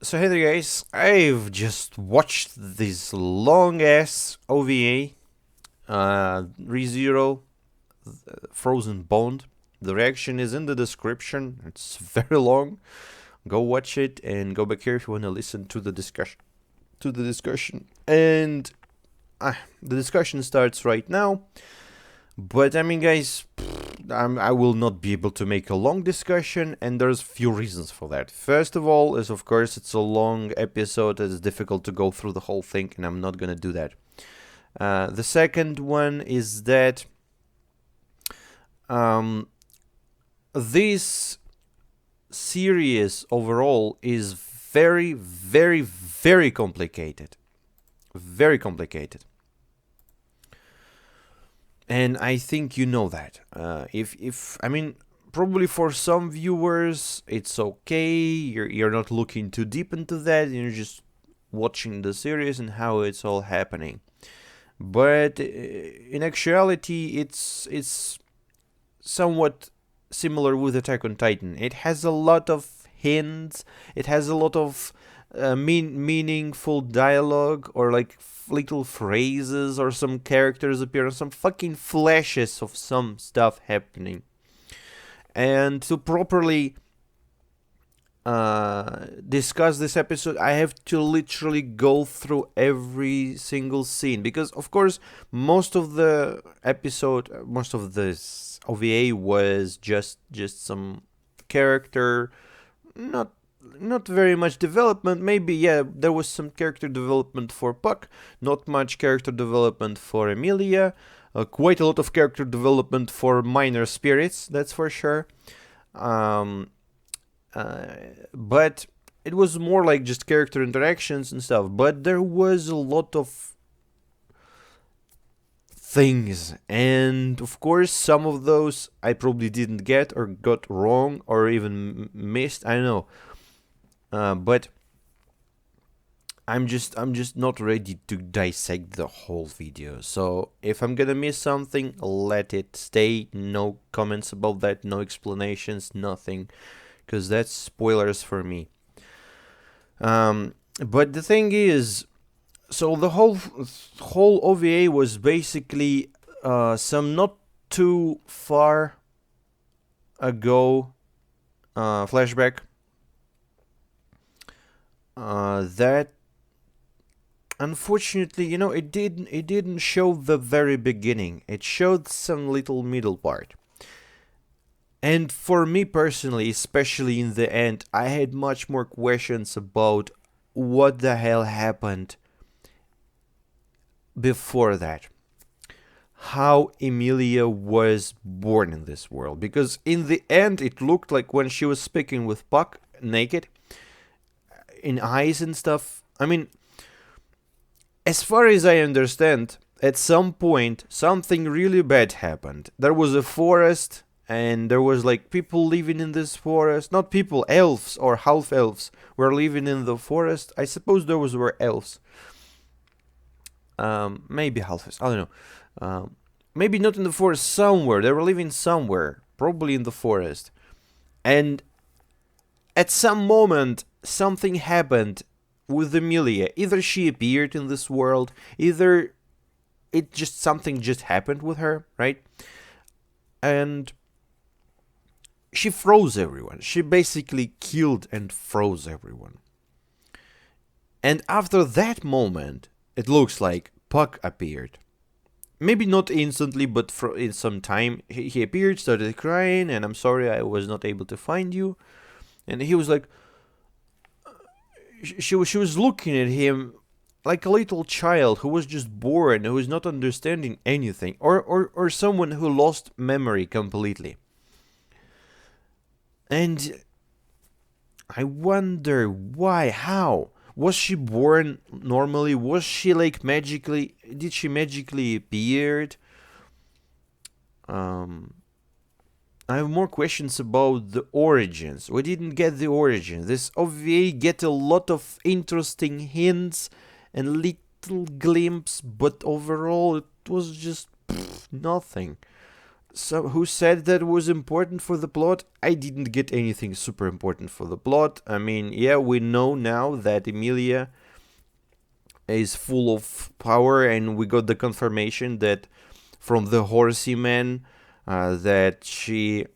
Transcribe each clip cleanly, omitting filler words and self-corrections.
So hey there guys, I've just watched this long ass OVA, ReZero, Frozen Bond. The reaction is in the description. It's very long. Go watch it and go back here if you want to listen to the discussion. And the discussion starts right now. But I mean, guys, I will not be able to make a long discussion, and there's few reasons for that. First of all, is of course it's a long episode. It's difficult to go through the whole thing, and I'm not gonna do that. The second one is that this series overall is very, very, very complicated. Very complicated. And I think you know that. I mean, probably for some viewers, it's okay. You're not looking too deep into that. You're just watching the series and how it's all happening. But in actuality, it's somewhat similar with Attack on Titan. It has a lot of hints. It has a lot of meaningful dialogue, or like little phrases, or some characters appear, and some fucking flashes of some stuff happening. And to properly discuss this episode, I have to literally go through every single scene, because of course most of the episode, most of this OVA was just some character, not very much development. Maybe, yeah, there was some character development for Puck, not much character development for Emilia, quite a lot of character development for minor spirits, that's for sure. But it was more like just character interactions and stuff. But there was a lot of things, and of course some of those I probably didn't get, or got wrong, or even missed. I don't know. But I'm just not ready to dissect the whole video. So if I'm gonna miss something, let it stay. No comments about that, no explanations, nothing, because that's spoilers for me. But the thing is, so the whole OVA was basically some not too far ago flashback. That unfortunately, it didn't show the very beginning. It showed some little middle part. And for me personally, especially in the end, I had much more questions about what the hell happened before that. How Emilia was born in this world. Because in the end, it looked like when she was speaking with Puck naked, in eyes and stuff. I mean, as far as I understand, at some point something really bad happened. There was a forest, and there was like people living in this forest. Not people, elves or half elves were living in the forest. I suppose those were elves. Maybe half elves, I don't know. Maybe not in the forest, somewhere. They were living somewhere, probably in the forest. And at some moment, something happened with Emilia. Either she appeared in this world, either something just happened with her, right? And she froze everyone. She basically killed and froze everyone. And after that moment, it looks like Puck appeared. Maybe not instantly, but in some time, he appeared, started crying, and I'm sorry I was not able to find you. And he was like, she was looking at him like a little child who was just born, who was not understanding anything, or someone who lost memory completely. And I wonder why, how? Was she born normally? Was she like magically, did she magically appeared? I have more questions about the origins. We didn't get the origin. This OVA get a lot of interesting hints and little glimpses, but overall it was just nothing. So who said that was important for the plot? I didn't get anything super important for the plot. I mean, yeah, we know now that Emilia is full of power, and we got the confirmation that from the horsey man that she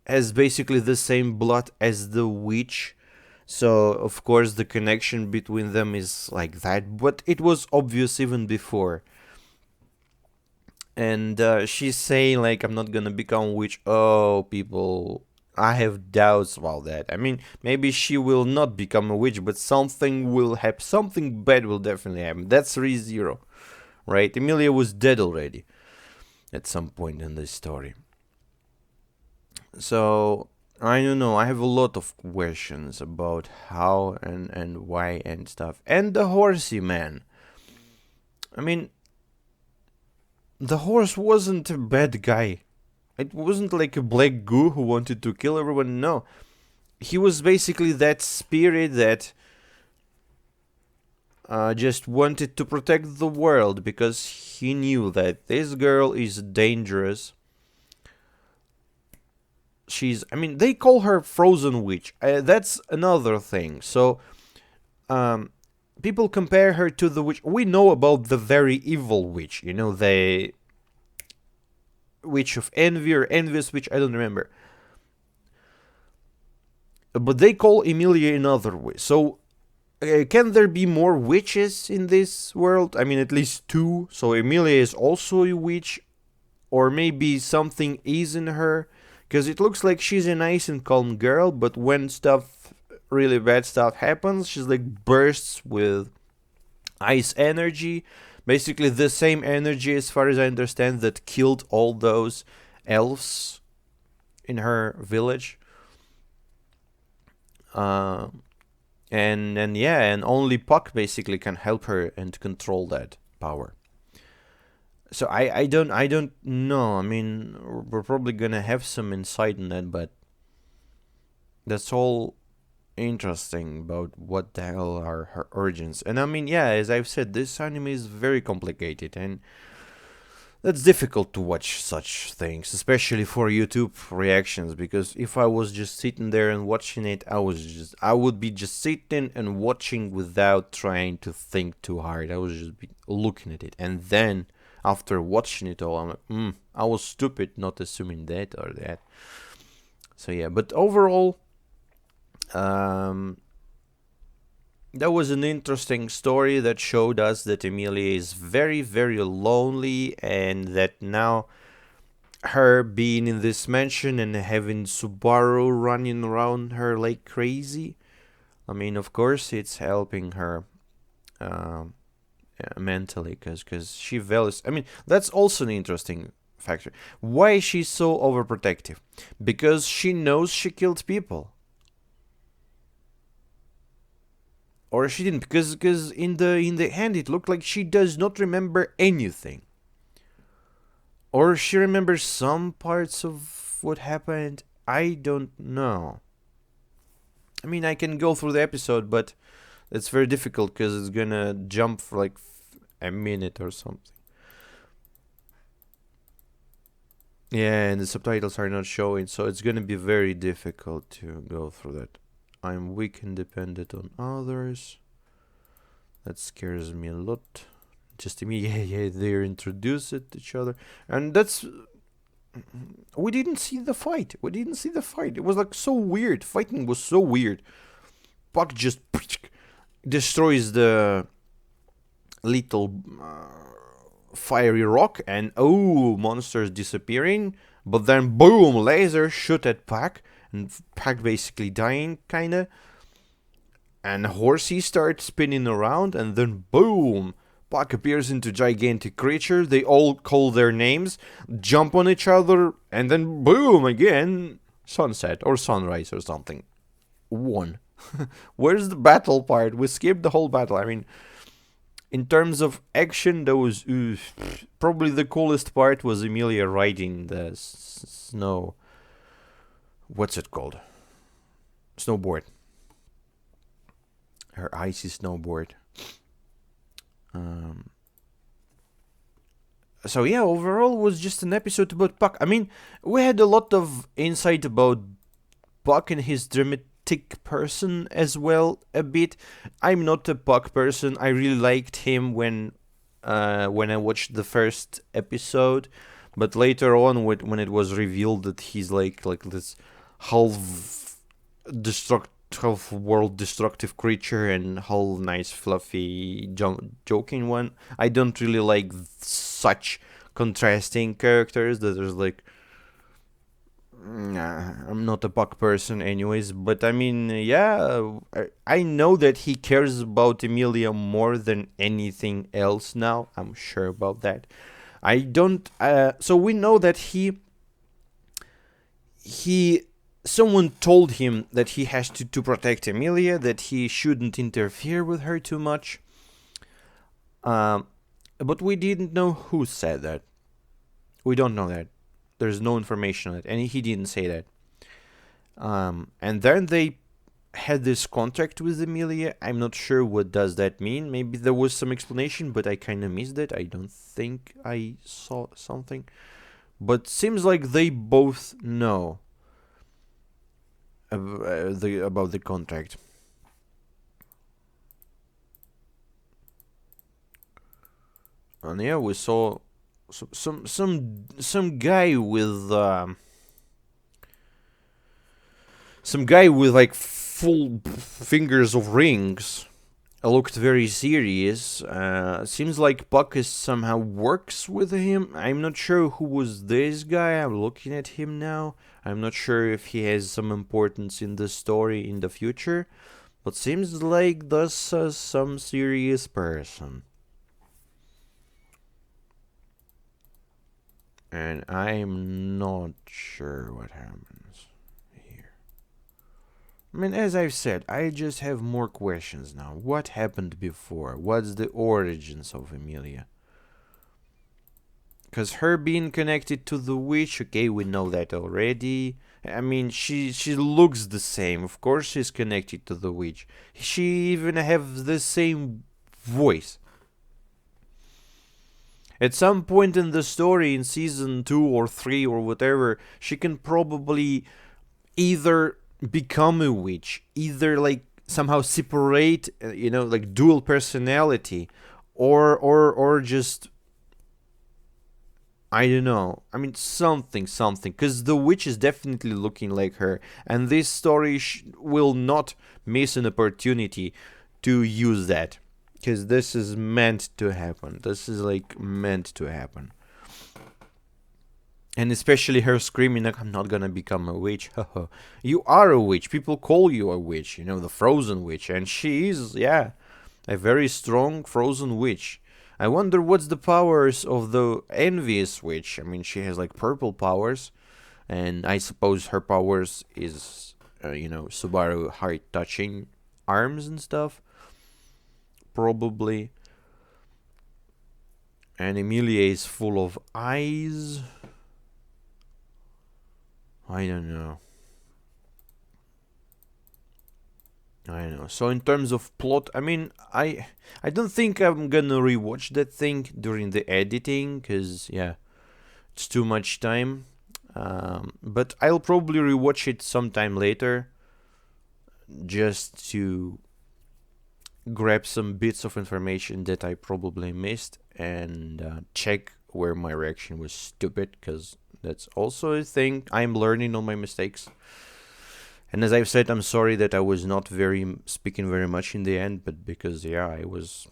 has basically the same blood as the witch. So of course the connection between them is like that, but it was obvious even before. And she's saying like, I'm not gonna become a witch. Oh, people, I have doubts about that. I mean, maybe she will not become a witch, but something will happen. Something bad will definitely happen. That's ReZero, right? Emilia was dead already at some point in this story. So I don't know. I have a lot of questions about how and why and stuff. And the horsey man. I mean, the horse wasn't a bad guy. It wasn't like a black goo who wanted to kill everyone. No, he was basically that spirit that just wanted to protect the world because he knew that this girl is dangerous. I mean, they call her Frozen Witch. That's another thing. So, um, people compare her to the witch. We know about the very evil witch. You know, the witch of envy or envious witch. I don't remember. But they call Emilia another witch. So, can there be more witches in this world? I mean, at least two. So Emilia is also a witch, or maybe something is in her, because it looks like she's a nice and calm girl, but when really bad stuff happens, she's like bursts with ice energy, basically the same energy, as far as I understand, that killed all those elves in her village. Uh, and yeah, and only Puck basically can help her and control that power. So I don't know. I mean, we're probably gonna have some insight in that, but that's all interesting about what the hell are her origins. And I mean, yeah, as I've said, this anime is very complicated, and that's difficult to watch such things, especially for YouTube reactions, because if I was just sitting there and watching it, I would be just sitting and watching without trying to think too hard. I was just be looking at it, and then after watching it all, I'm like, I was stupid not assuming that or that. So yeah, but overall, um, that was an interesting story that showed us that Emilia is very, very lonely, and that now her being in this mansion and having Subaru running around her like crazy, I mean, of course, it's helping her mentally, because she values. I mean, that's also an interesting factor. Why is she so overprotective? Because she knows she killed people. Or she didn't, because in the end it looked like she does not remember anything, or she remembers some parts of what happened. I don't know. I mean, I can go through the episode, but it's very difficult because it's gonna jump for like a minute or something. Yeah, and the subtitles are not showing, so it's gonna be very difficult to go through that. I'm weak and dependent on others. That scares me a lot. Just immediately, they introduce it to each other, and that's. We didn't see the fight. We didn't see the fight. It was like so weird. Fighting was so weird. Puck just destroys the little fiery rock, and oh, monsters disappearing. But then boom, laser shoot at Puck, and Puck basically dying, kinda. And Horsey starts spinning around, and then boom, Puck appears into gigantic creature. They all call their names, jump on each other, and then boom again, sunset or sunrise or something. One. Where's the battle part? We skipped the whole battle. I mean, in terms of action, that was probably the coolest part was Emilia riding the snow. What's it called? Snowboard. Her icy snowboard. Um, So yeah, overall was just an episode about Puck. I mean, we had a lot of insight about Puck and his dramatic person as well a bit. I'm not a Puck person. I really liked him when I watched the first episode, but later on when it was revealed that he's like this half half world destructive creature and whole nice fluffy joking one, I don't really like such contrasting characters that there's like, nah, I'm not a Puck person anyways, but I mean, yeah, I know that he cares about Emilia more than anything else now. I'm sure about that. I don't, so we know that he, someone told him that he has to protect Emilia, that he shouldn't interfere with her too much. But we didn't know who said that. We don't know that. There's no information on it, and he didn't say that. And then they had this contract with Emilia. I'm not sure what does that mean. Maybe there was some explanation, but I kind of missed it. I don't think I saw something. But seems like they both know about the contract. And yeah, we saw some guy with some guy with like full fingers of rings looked very serious. Seems like Puck somehow works with him. I'm not sure who was this guy. I'm looking at him now. I'm not sure if he has some importance in the story in the future, but seems like this is some serious person. And I'm not sure what happens here. I mean, as I've said, I just have more questions now. What happened before? What's the origins of Emilia? Because her being connected to the witch, okay, we know that already. I mean, she looks the same. Of course she's connected to the witch. She even have the same voice. At some point in the story, in season 2 or 3 or whatever, she can probably either become a witch, either like somehow separate, like dual personality, or just, I don't know. I mean, something, because the witch is definitely looking like her, and this story will not miss an opportunity to use that, because this is meant to happen. This is like meant to happen. And especially her screaming like, I'm not gonna become a witch. You are a witch. People call you a witch, the frozen witch. And she is, yeah, a very strong frozen witch. I wonder what's the powers of the envious witch. I mean, she has like purple powers. And I suppose her powers is, Subaru heart touching arms and stuff. Probably. And Emilia is full of eyes. I don't know. So in terms of plot, I mean, I don't think I'm gonna rewatch that thing during the editing, cause yeah, it's too much time. But I'll probably rewatch it sometime later, just to grab some bits of information that I probably missed and check where my reaction was stupid, cause that's also a thing. I'm learning on my mistakes. And as I've said, I'm sorry that I was not speaking very much in the end, but because, yeah, I was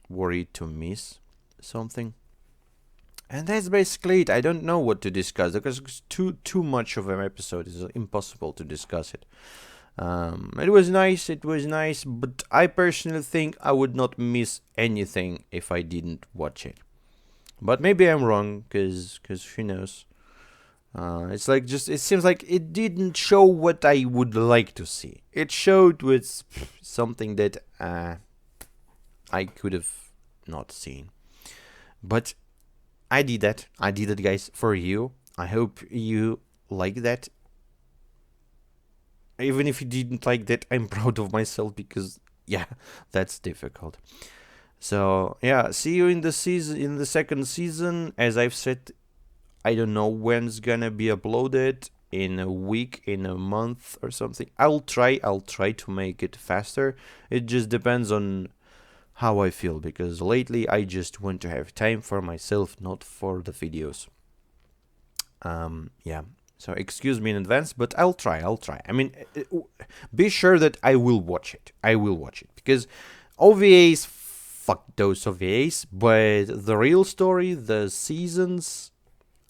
worried to miss something. And that's basically it. I don't know what to discuss, because too much of an episode is impossible to discuss it. It was nice, but I personally think I would not miss anything if I didn't watch it. But maybe I'm wrong, because who knows. It's like it seems like it didn't show what I would like to see. It showed with something that I could have not seen. But I did that. I did it, guys, for you. I hope you like that. Even if you didn't like that, I'm proud of myself, because, yeah, that's difficult. So yeah, see you in the season, in the second season. As I've said, I don't know when it's gonna be uploaded, in a week, in a month or something. I'll try to make it faster. It just depends on how I feel, because lately I just want to have time for myself, not for the videos. Yeah. So excuse me in advance, but I'll try. I mean, be sure that I will watch it. Because OVAs, fuck those OVAs, but the real story, the seasons,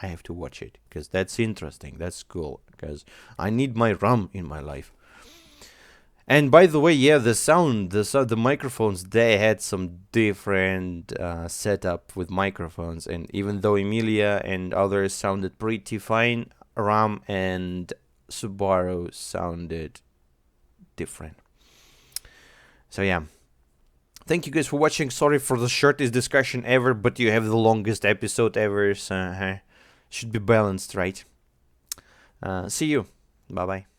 I have to watch it because that's interesting. That's cool because I need my RAM in my life. And by the way, yeah, the sound, the microphones, they had some different setup with microphones, and even though Emilia and others sounded pretty fine, Ram and Subaru sounded different. So yeah, thank you guys for watching. Sorry for the shortest discussion ever, but you have the longest episode ever, so should be balanced, right? See you. Bye bye.